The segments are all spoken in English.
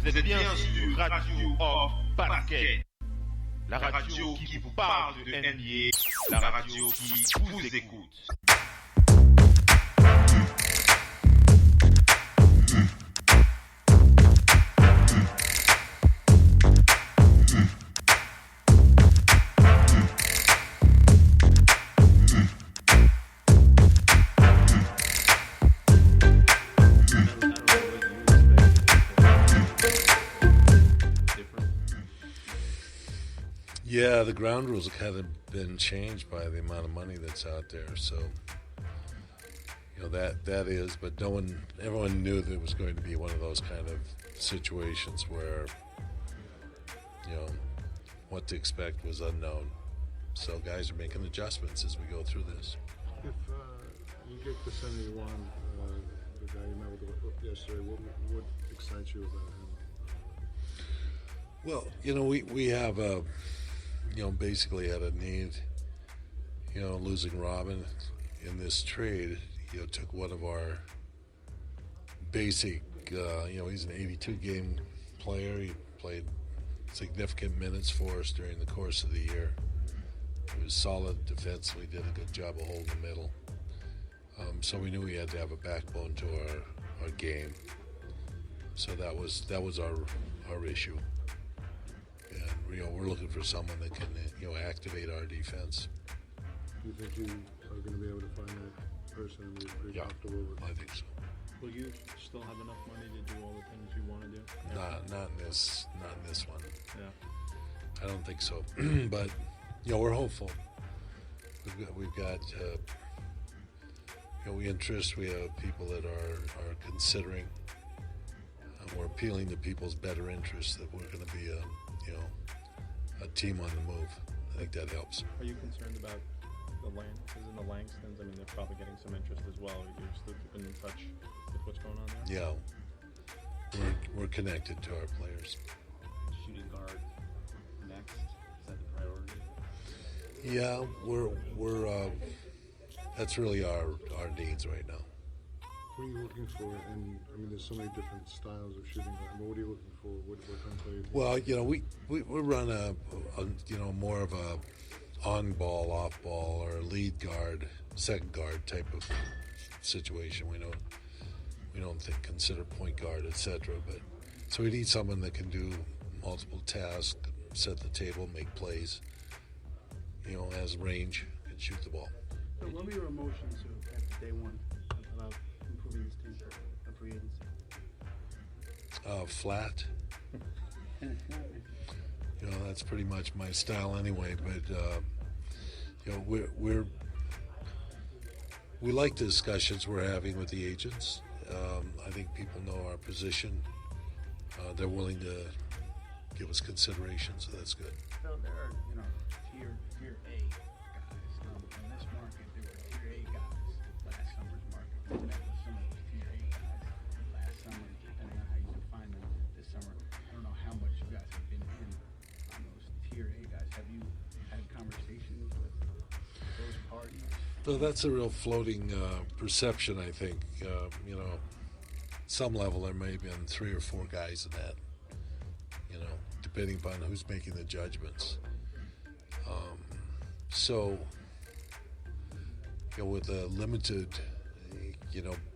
Vous êtes bien sur Radio Off Basket, la radio qui vous parle de NBA, la radio qui vous écoute. Yeah, the ground rules haven't been changed by the amount of money that's out there. So, that is, but everyone knew that it was going to be one of those kind of situations where, what to expect was unknown. So guys are making adjustments as we go through this. If you get the 71, the guy you met with yesterday, what excites you about him? Well, we have basically had a need, losing Robin in this trade, took one of our basic, he's an 82-game player. He played significant minutes for us during the course of the year. He was solid defensively, did a good job of holding the middle. So we knew we had to have a backbone to our game. So that was our issue. And we're looking for someone that can activate our defense. Do you think you are going to be able to find that person and be pretty comfortable with? I think so. Will you still have enough money to do all the things you want to do? Not in this one. Yeah. I don't think so. But we're hopeful. We've got we have people that are considering. We're appealing to people's better interests that we're going to be a team on the move. I think that helps. Are you concerned about the Langstons? I mean, they're probably getting some interest as well. You're still keeping in touch with what's going on there? Yeah. We're connected to our players. Shooting guard next, is that the priority? Yeah, we're that's really our needs right now. What are you looking for? And I mean, there's so many different styles of shooting guard. But what are you looking for? What kind of player? Well, we run a more of a on-ball, off-ball, or lead guard, second guard type of situation. We don't consider point guard, etc. But so we need someone that can do multiple tasks, set the table, make plays. Has range, and shoot the ball. So what were your emotions after day one about improving this team of free agency? Flat. That's pretty much my style anyway. But we like the discussions we're having with the agents. I think people know our position. They're willing to give us consideration, so that's good. So there are, tier A guys. In this market, there were tier A guys last summer's market. We met with some of those tier A guys last summer, depending on how you define them this summer. I don't know how much you guys have been in on those tier A guys. Have you had conversations with those parties? So that's a real floating perception, I think. Some level there may have been 3 or 4 guys in that, depending upon who's making the judgments. With a limited,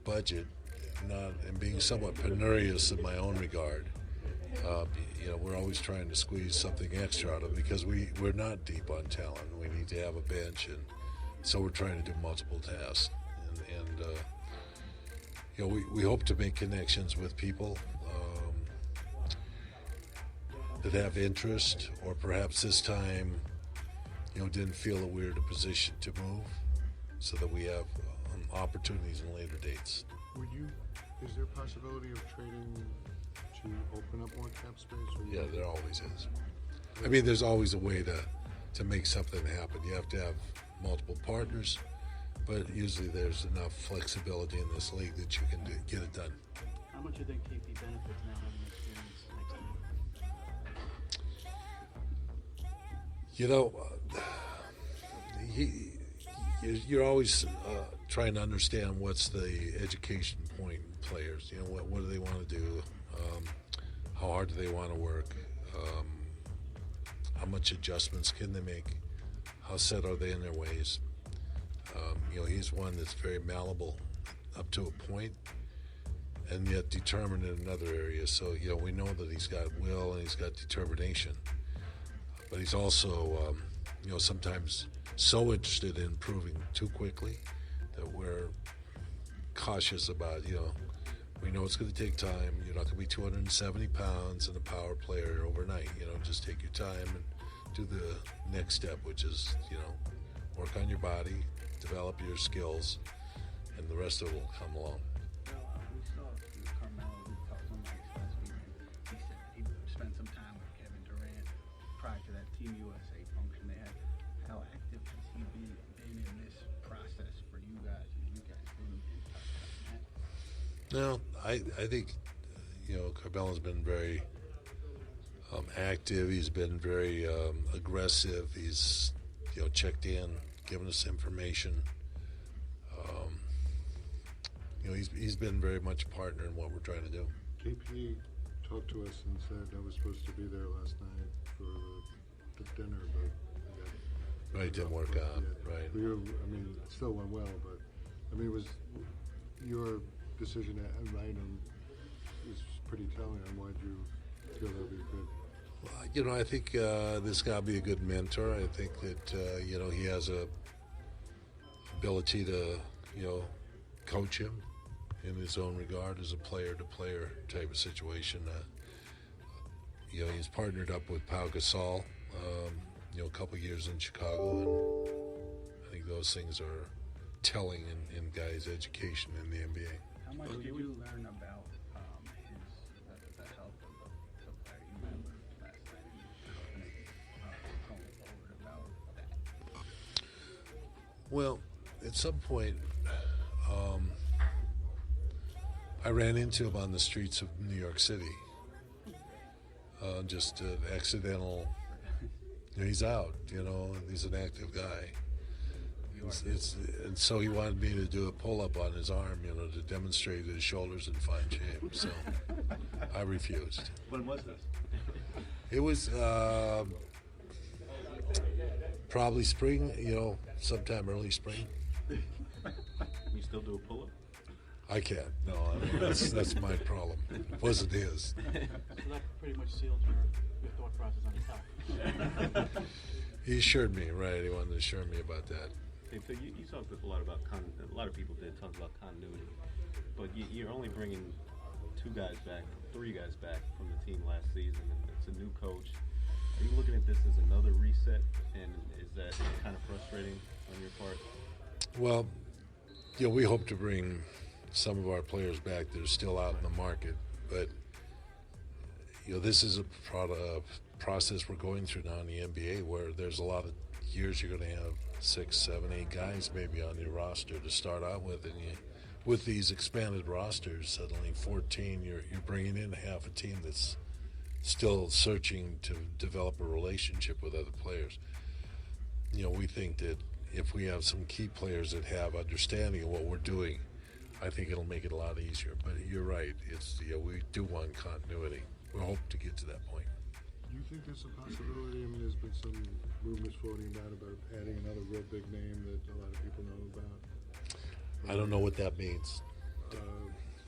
budget, and being somewhat penurious in my own regard, we're always trying to squeeze something extra out of it because we're not deep on talent. We need to have a bench, and so we're trying to do multiple tasks. We hope to make connections with people that have interest, or perhaps this time, didn't feel that we were in a position to move, so that we have opportunities in later dates. Is there a possibility of trading to open up more cap space? Yeah, there always is. I mean, there's always a way to make something happen. You have to have multiple partners, but usually there's enough flexibility in this league that you can get it done. How much do you think KP benefits now having experience next year? You're always trying to understand what's the education point in players. What do they want to do? How hard hard do they want to work? How much adjustments can they make? How set are they in their ways? He's one that's very malleable up to a point, and yet determined in another area. So, we know that he's got will and he's got determination. But he's also, sometimes so interested in improving too quickly that we're cautious about, we know it's going to take time. You're not going to be 270 pounds and a power player overnight. Just take your time and do the next step, which is, work on your body, develop your skills, and the rest of it will come along. We saw Carmelo, we talked to him last week, and he said he spent some time with Kevin Durant prior to that Team USA function they had. How active has he been in this process for you guys? You guys been in touch on that? No, I think, Carmelo's been very active. He's been very aggressive. He's, checked in, given us information. He's been very much a partner in what we're trying to do. KP talked to us and said I was supposed to be there last night for the dinner, but Right, didn't work out. yeah. Right. It still went well, but it was your decision to invite him is pretty telling on why you feel that would be good. Well, I think this guy will be a good mentor. I think that he has a ability to coach him in his own regard as a player-to-player type of situation. He's partnered up with Pau Gasol, a couple years in Chicago, and I think those things are telling in guys' education in the NBA. How much did you learn about the health of the player you met last night? Going forward about that. Well, at some point, I ran into him on the streets of New York City. Just an accidental. He's out, he's an active guy. And so he wanted me to do a pull-up on his arm, to demonstrate his shoulders in fine shape. So I refused. When was this? It was probably spring, sometime early spring. You still do a pull-up? I can't. No, that's my problem. It wasn't his. So that pretty much sealed your thought process on his health. He assured me, right? He wanted to assure me about that. Hey, Phil, you talked a lot about a lot of people did talk about continuity, but you're only bringing three guys back from the team last season, and it's a new coach. Are you looking at this as another reset, and is that kind of frustrating on your part? Well, we hope to bring some of our players back that are still out in the market, but this is a process we're going through now in the NBA where there's a lot of years you're going to have 6, 7, 8 guys maybe on your roster to start out with, and with these expanded rosters, suddenly 14, you're bringing in half a team that's still searching to develop a relationship with other players. We think that if we have some key players that have understanding of what we're doing, I think it'll make it a lot easier. But you're right. It's we do want continuity. We hope to get to that point. Do you think there's a possibility? There's been some rumors floating about adding another real big name that a lot of people know about. I don't know what that means.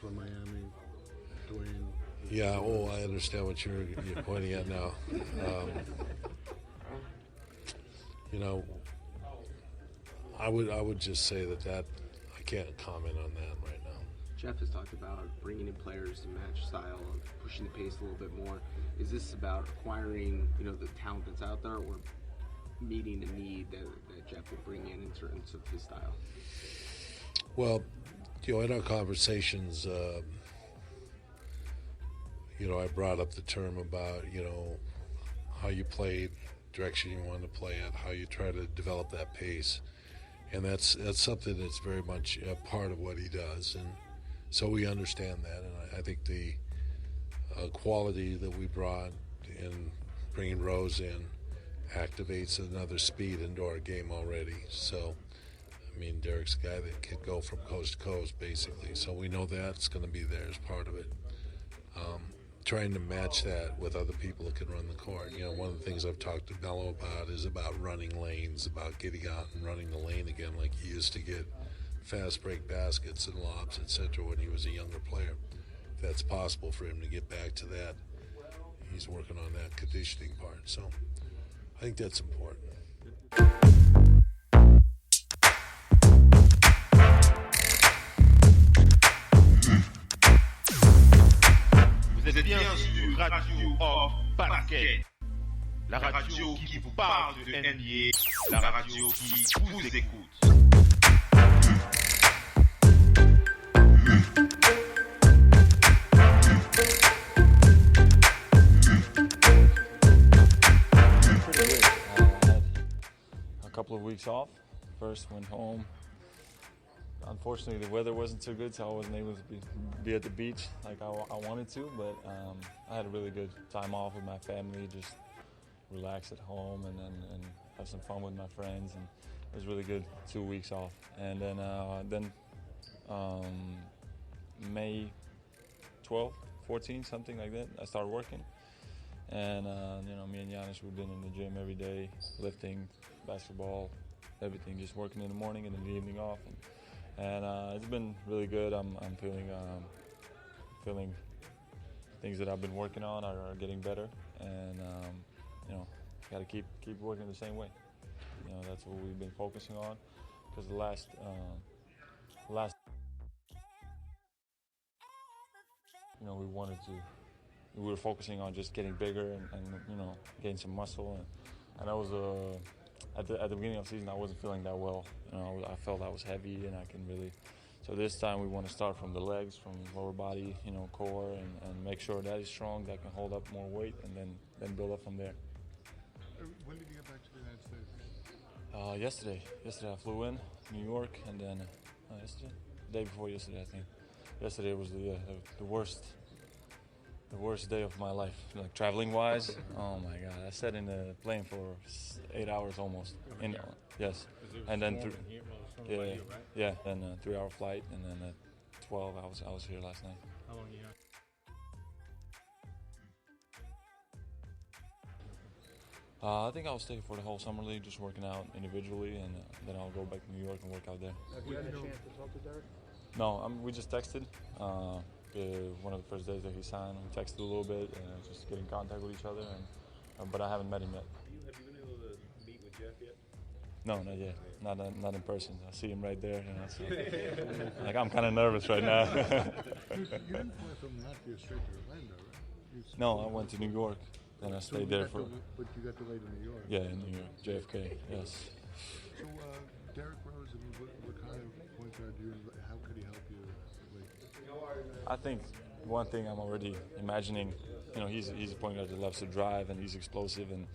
From Miami, Dwayne. Yeah. Oh, I understand what you're pointing at now. I would just say that I can't comment on that right now. Jeff has talked about bringing in players to match style and pushing the pace a little bit more. Is this about acquiring, the talent that's out there, or meeting the need that Jeff would bring in terms of his style? Well, in our conversations, I brought up the term about, how you played, direction you want to play at, how you try to develop that pace. And that's something that's very much a part of what he does. And so we understand that. And I think the quality that we brought in bringing Rose in activates another speed into our game already. So, Derrick's a guy that can go from coast to coast, basically. So we know that's going to be there as part of it. trying to match that with other people that can run the court. One of the things I've talked to Bello about is about running lanes, about getting out and running the lane again like he used to get fast break baskets and lobs, etc. when he was a younger player. If that's possible for him to get back to that, he's working on that conditioning part. So I think that's important. Vous êtes bien sur Radio Off Parquet, la radio qui vous parle de NBA, la radio qui vous écoute. Pretty good. I had a couple of weeks off. First went home. Unfortunately, the weather wasn't too good, so I wasn't able to be at the beach like I wanted to, but I had a really good time off with my family, just relax at home and have some fun with my friends, and it was really good 2 weeks off. And then May 12, 14, something like that, I started working. And me and Giannis, we've been in the gym every day, lifting, basketball, everything, just working in the morning and in the evening off. And it's been really good. I'm feeling things that I've been working on are getting better, and got to keep working the same way. That's what we've been focusing on, because the last we were focusing on just getting bigger and getting some muscle, and that was at the beginning of the season I wasn't feeling that well. I felt I was heavy, and I can really. So this time we want to start from the legs, from lower body, core, and make sure that is strong, that can hold up more weight, and then build up from there. When did you get back to the United States? Yesterday I flew in New York, and then yesterday, the day before yesterday, I think. Yesterday was the worst day of my life, like traveling wise. Oh my God! I sat in the plane for 8 hours almost. Yes, and then then 3-hour flight, and then at 12 I was here last night. How long are you here? I think I'll stay for the whole summer league, just working out individually, and then I'll go back to New York and work out there. Have you had a chance to talk to Derrick? No, we just texted. One of the first days that he signed, we texted a little bit, just get in contact with each other, but I haven't met him yet. Have you been able to meet with Jeff yet? No, not yet. Not in person. I see him right there. So, like I'm kind of nervous right now. You didn't fly from Latvia straight to Orlando, right? No, I went to New York, then I stayed there for. But you got delayed in New York. Yeah, in New York, JFK. Yes. So Derrick Rose, what kind of point guard do you? How could he help you? I think one thing I'm already imagining, he's a point guard that loves to drive, and he's explosive, and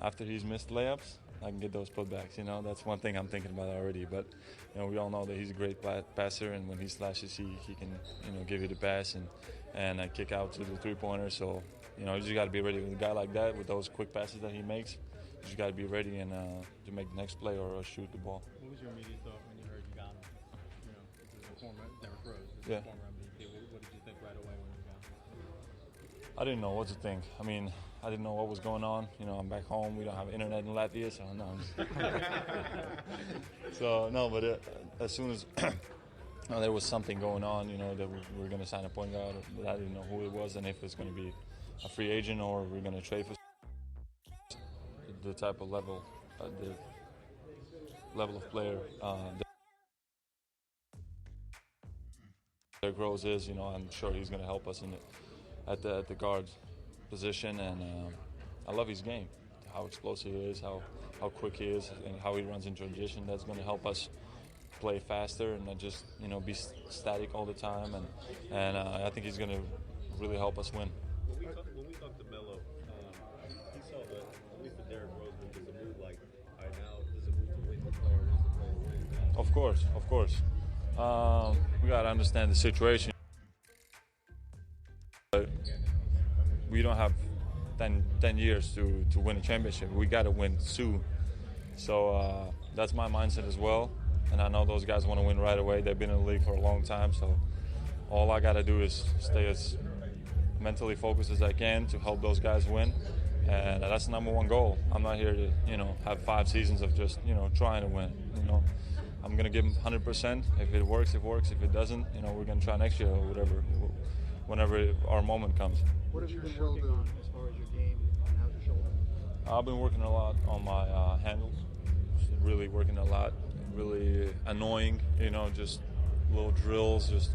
after he's missed layups, I can get those putbacks. That's one thing I'm thinking about already. But we all know that he's a great passer, and when he slashes, he can give you the pass and kick out to the three-pointer. So you just got to be ready with a guy like that, with those quick passes that he makes. You just got to be ready and to make the next play or shoot the ball. What was your immediate thought when you heard you got him? This is a former Derrick Rose. This Yeah. is a former MVP. What did you think right away when you got him? I didn't know what to think. I mean, I didn't know what was going on. I'm back home. We don't have internet in Latvia, so no. But as soon as there was something going on, that we were going to sign a point guard, but I didn't know who it was and if it's going to be a free agent or we're going to trade for the type of level, the level of player Derrick Rose is. I'm sure he's going to help us at the guard position, and I love his game, how explosive he is, how quick he is, and how he runs in transition. That's going to help us play faster and not just be static all the time, and I think he's going to really help us win. When we talked to Melo, he saw that, at least the Derrick Rose move is a move like, all right, now this is a move to win or is to play to win. Of course. We got to understand the situation. We don't have 10 years to win a championship. We got to win soon. So that's my mindset as well. And I know those guys want to win right away. They've been in the league for a long time. So all I got to do is stay as mentally focused as I can to help those guys win. And that's the number one goal. I'm not here to, have 5 seasons of just, trying to win. I'm going to give them 100%. If it works, it works. If it doesn't, we're going to try next year or whenever our moment comes. What have you been working on as far as your game, and how's your shoulder? I've been working a lot on my handles. Just really working a lot. Really annoying, just little drills, just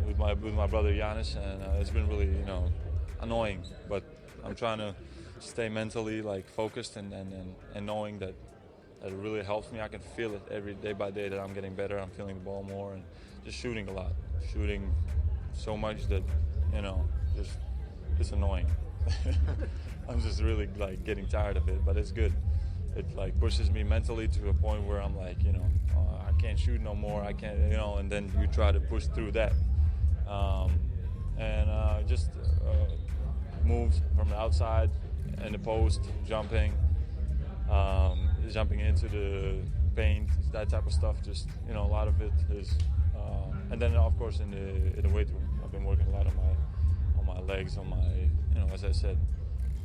with my brother Giannis, and it's been really, annoying. But I'm trying to stay mentally focused and knowing that it really helps me. I can feel it every day by day that I'm getting better. I'm feeling the ball more and just shooting a lot, shooting so much that just it's annoying. I'm just really getting tired of it, but it's good. It pushes me mentally to a point where I'm I can't shoot no more. I can't, and then you try to push through that. Just moves from the outside in the post, jumping into the paint, that type of stuff. Just a lot of it is, and then of course in the weight room, I've been working a lot on my legs, on my as I said,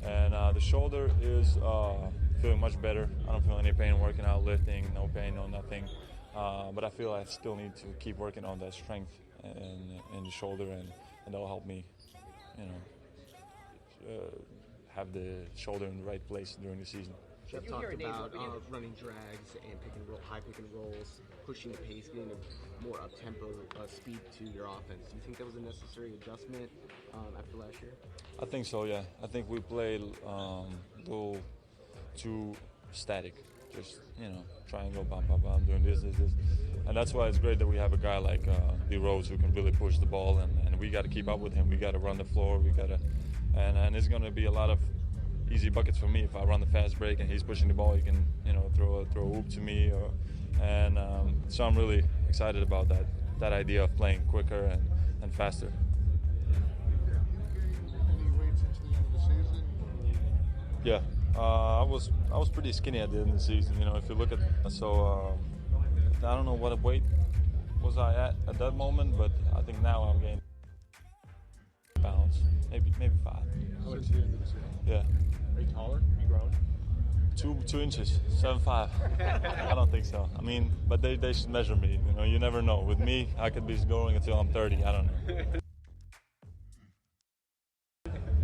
and the shoulder is feeling much better. I don't feel any pain working out, lifting, no pain, no nothing. But I feel I still need to keep working on that strength in the shoulder, and that'll help me, have the shoulder in the right place during the season. Jeff talked about running drags and high pick and rolls, pushing the pace, getting a more up-tempo speed to your offense. Do you think that was a necessary adjustment after last year? I think so, yeah. I think we played a little too static. Just, try and go bam, bam, bam, doing this. And that's why it's great that we have a guy like D Rose who can really push the ball, and we got to keep up with him. We got to run the floor. And it's going to be a lot of easy buckets for me. If I run the fast break and he's pushing the ball, he can, throw a hoop to me. So I'm really excited about that idea of playing quicker and faster. Any weight since the end of the season? Yeah, I was pretty skinny at the end of the season. If you look at I don't know what weight was I at that moment, but I think now I'm gaining pounds, maybe 5. Since the end of the season. Yeah. Are you taller? Have you grown? 2 inches, 7'5". I don't think so. I mean, but they should measure me. You never know. With me, I could be going until I'm 30. I don't know.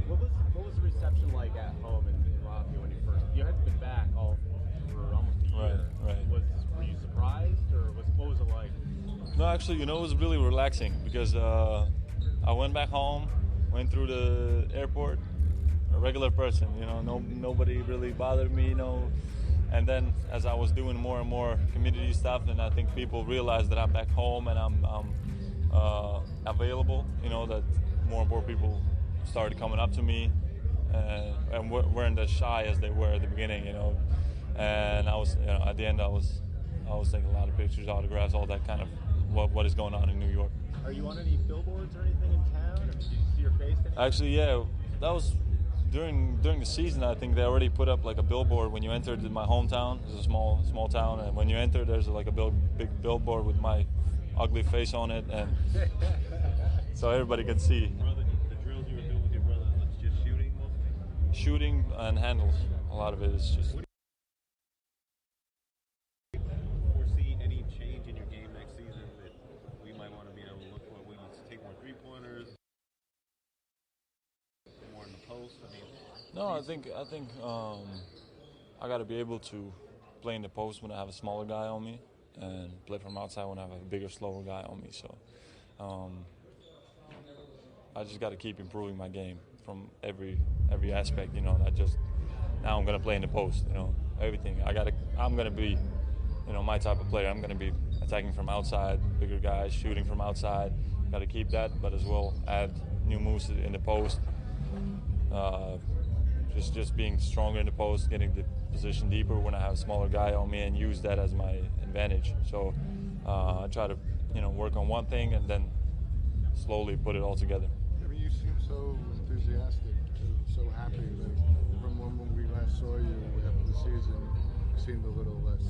What was the reception like at home in Rocky when you hadn't been back for almost a year? Right. Were you surprised, or what was it like? No, actually, it was really relaxing because I went back home, went through the airport, a regular person, nobody really bothered me, And then as I was doing more and more community stuff, then I think people realized that I'm back home and I'm available, that more and more people started coming up to me and weren't as shy as they were at the beginning, And I was, at the end I was taking a lot of pictures, autographs, all that kind of what is going on in New York. Are you on any billboards or anything in town, or did you see your face? Actually, yeah, that was during the season. I think they already put up a billboard when you entered my hometown. It's a small town, and when you enter, there's a big billboard with my ugly face on it, and so everybody can see. Brother, the drills you were doing with your brother, it's just shooting mostly? Shooting and handles. A lot of it is just. Foresee any change in your game next season that we might want to be able to look for? We need to take more 3-pointers, more in the post. No, I think I got to be able to play in the post when I have a smaller guy on me, and play from outside when I have a bigger, slower guy on me. So I just got to keep improving my game from every aspect. Not just now I'm gonna play in the post. Everything. I'm gonna be, my type of player. I'm gonna be attacking from outside, bigger guys, shooting from outside. Got to keep that, but as well add new moves in the post. Just being stronger in the post, getting the position deeper when I have a smaller guy on me, and use that as my advantage. So I try to, work on one thing and then slowly put it all together. I mean, you seem so enthusiastic, so happy. From when we last saw you after the season, you seemed a little less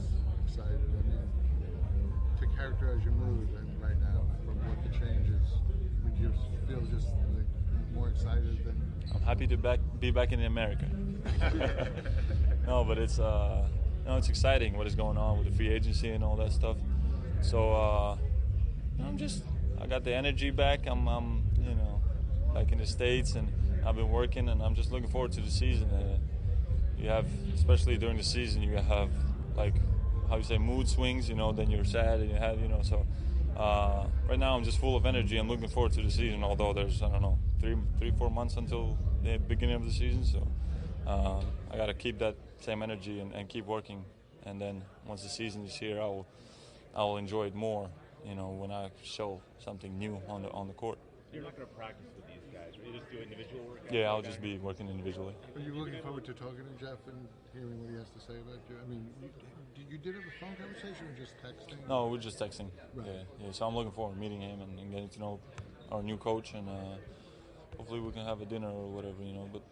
excited. I mean, to characterize your mood right now, from what the change is, would you feel just like more excited than? I'm happy to be back in America. No, but it's it's exciting what is going on with the free agency and all that stuff. So I got the energy back. I'm back in the States, and I've been working, and I'm just looking forward to the season. You have, especially during the season, you have like how you say mood swings. Then you're sad, and you have so. Right now I'm just full of energy. I'm looking forward to the season, although there's 3-4 months until the beginning of the season. So I got to keep that same energy and keep working. And then once the season is here, I will enjoy it more. When I show something new on the court. You're not going to practice with these guys, right? You just do individual work? Yeah, I'll just be working individually. Are you looking forward to talking to Jeff and hearing what he has to say about you? I mean, you did have a phone conversation or just texting? No, we're just texting. Right. Yeah. So I'm looking forward to meeting him and getting to know our new coach, and hopefully we can have a dinner or whatever, But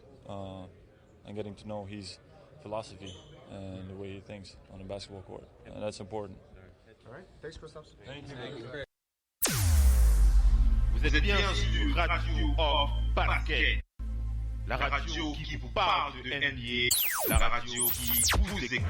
and getting to know his philosophy and the way he thinks on the basketball court, and that's important. All right. Thanks, Kristaps. Thank you. Vous êtes bien sur Radio Hors Parquet, la radio qui vous parle de NBA, la radio qui vous écoute.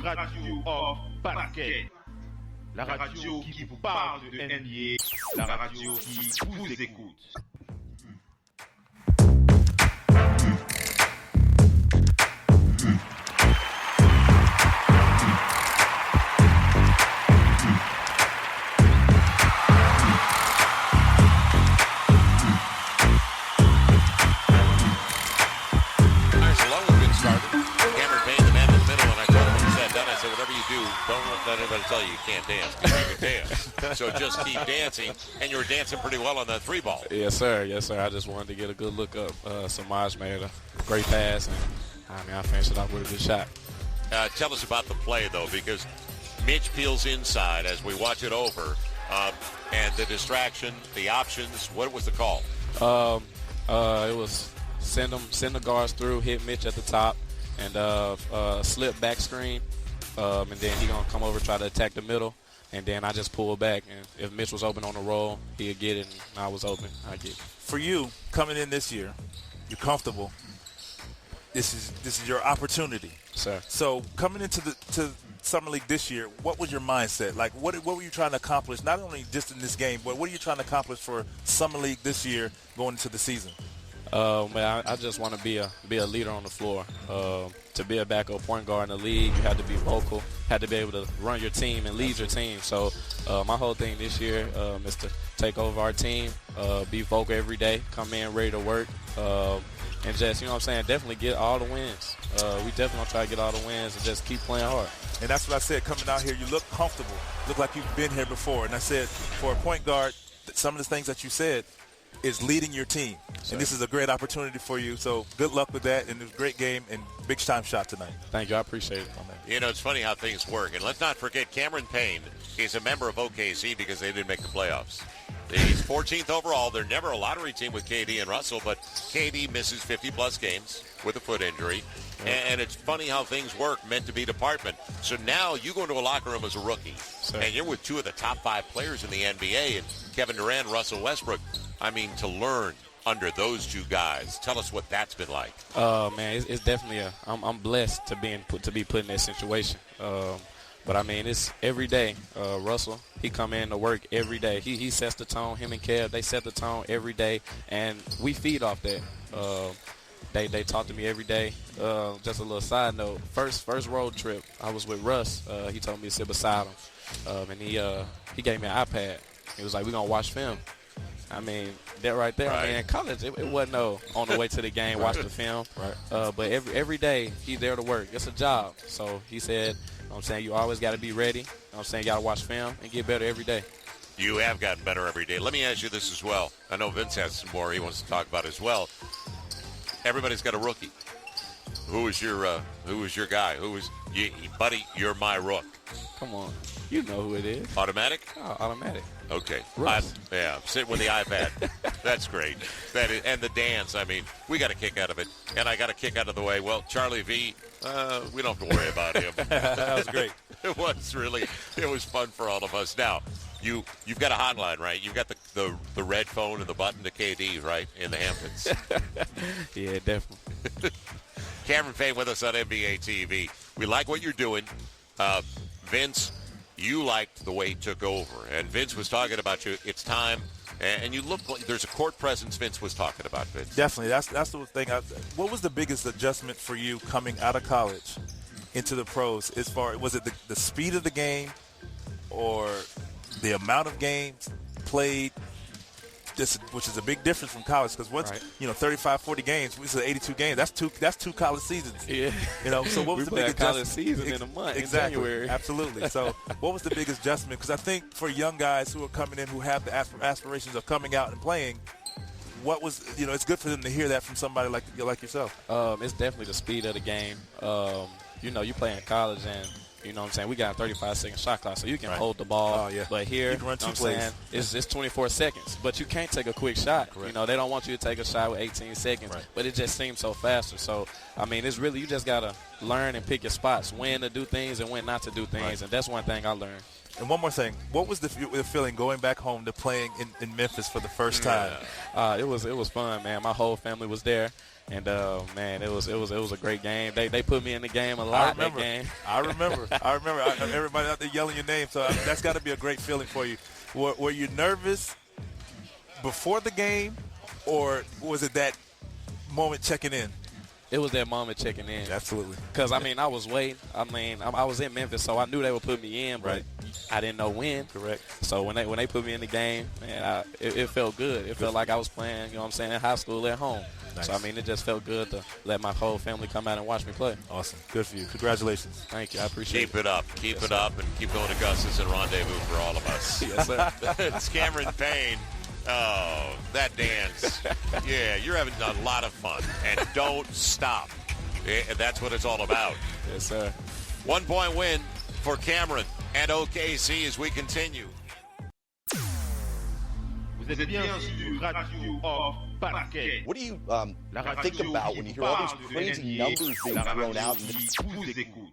Radio Hors Parquet, la radio qui vous parle de NBA, la radio qui vous écoute. Don't let anybody tell you can't dance, because you can dance. So just keep dancing, and you were dancing pretty well on that 3-ball. Yes, sir. Yes, sir. I just wanted to get a good look up. Samaj made a great pass, and I finished it off with a good shot. Tell us about the play, though, because Mitch peels inside as we watch it over, and the distraction, the options. What was the call? It was send the guards through, hit Mitch at the top, and slip back screen. And then he gonna come over, try to attack the middle, and then I just pull back. And if Mitch was open on the roll, he'd get it, and I was open, I get it. For you, coming in this year, you're comfortable. This is your opportunity, sir. So coming into the Summer League this year, what was your mindset? Like, what were you trying to accomplish? Not only just in this game, but what are you trying to accomplish for Summer League this year, going into the season? Man, I just want to be a leader on the floor. To be a backup point guard in the league, you have to be vocal, have to be able to run your team and lead your team. So my whole thing this year is to take over our team, be vocal every day, come in ready to work, and just, definitely get all the wins. We definitely going to try to get all the wins and just keep playing hard. And that's what I said, coming out here, you look comfortable, look like you've been here before. And I said, for a point guard, some of the things that you said is leading your team. Sir. And this is a great opportunity for you. So good luck with that, and it was a great game and big time shot tonight. Thank you. I appreciate it. It's funny how things work. And let's not forget Cameron Payne is a member of OKC because they didn't make the playoffs. He's 14th overall. They're never a lottery team with KD and Russell, but KD misses 50-plus games with a foot injury. And it's funny how things work, meant to be department. So now you go into a locker room as a rookie, and you're with two of the top 5 players in the NBA, and Kevin Durant, Russell Westbrook. I mean, to learn under those two guys. Tell us what that's been like. Man, it's definitely I'm blessed to be put in that situation. But I mean, it's every day. Russell, he come in to work every day. He sets the tone. Him and Kev, they set the tone every day, and we feed off that. They talk to me every day. Just a little side note. First road trip, I was with Russ. He told me to sit beside him, and he gave me an iPad. He was like, "We're gonna watch film." I mean, that right there. I mean, in college, it wasn't on the way to the game, watch the film. Right. But every day, he's there to work. It's a job. So he said, I'm saying, you always got to be ready. I'm saying, you got to watch film and get better every day. You have gotten better every day. Let me ask you this as well. I know Vince has some more he wants to talk about as well. Everybody's got a rookie. Who is your guy? Buddy, you're my rook. Come on. You know who it is. Automatic? Oh, automatic. Okay. Russ. Sitting with the iPad. That's great. And the dance. I mean, we got a kick out of it. And I got a kick out of the way. Well, Charlie V, we don't have to worry about him. That was great. It was fun for all of us. Now, you've got a hotline, right? You've got the red phone and the button to KD, right, in the Hamptons. Yeah, definitely. Cameron Payne with us on NBA TV. We like what you're doing. Vince, you liked the way he took over. And Vince was talking about you. It's time. And you look like there's a court presence Vince was talking about, Vince. Definitely. That's the thing. What was the biggest adjustment for you coming out of college into the pros? Was it the speed of the game or the amount of games played? Which is a big difference from college because once 35, 40 games, we said 82 games. That's two college seasons. Yeah. So what was the biggest college season in a month? Exactly. In January. Absolutely. So what was the biggest adjustment? Because I think for young guys who are coming in who have the aspirations of coming out and playing, what was it's good for them to hear that from somebody like yourself. It's definitely the speed of the game. You play in college and. You know what I'm saying? We got a 35-second shot clock, so you can hold the ball. Oh, yeah. But here, you can run two plays. It's 24 seconds. But you can't take a quick shot. Correct. They don't want you to take a shot with 18 seconds. Right. But it just seems so faster. So, I mean, it's really you just got to learn and pick your spots, when to do things and when not to do things. Right. And that's one thing I learned. And one more thing. What was the feeling going back home to playing in Memphis for the first time? It was fun, man. My whole family was there. And man, it was a great game. They put me in the game a lot. I remember. That game. Everybody out there yelling your name. So that's got to be a great feeling for you. Were you nervous before the game, or was it that moment checking in? It was that moment checking in. Absolutely. Because, I was waiting. I was in Memphis, so I knew they would put me in, but right. I didn't know when. Correct. So when they put me in the game, man, it felt good. It felt like I was playing, in high school at home. Nice. So, it just felt good to let my whole family come out and watch me play. Awesome. Good for you. Congratulations. Thank you. I appreciate it. Keep it up. Keep it up, and keep going to Gus. It's a rendezvous for all of us. Yes, sir. It's Cameron Payne. Oh, that dance. Yeah, you're having a lot of fun. And don't stop. That's what it's all about. Yes, sir. 1 point win for Cameron and OKC as we continue. Vous êtes bien sur Radio Off Parquet. What do you think about when you hear all these crazy numbers being thrown out? Vous écoute.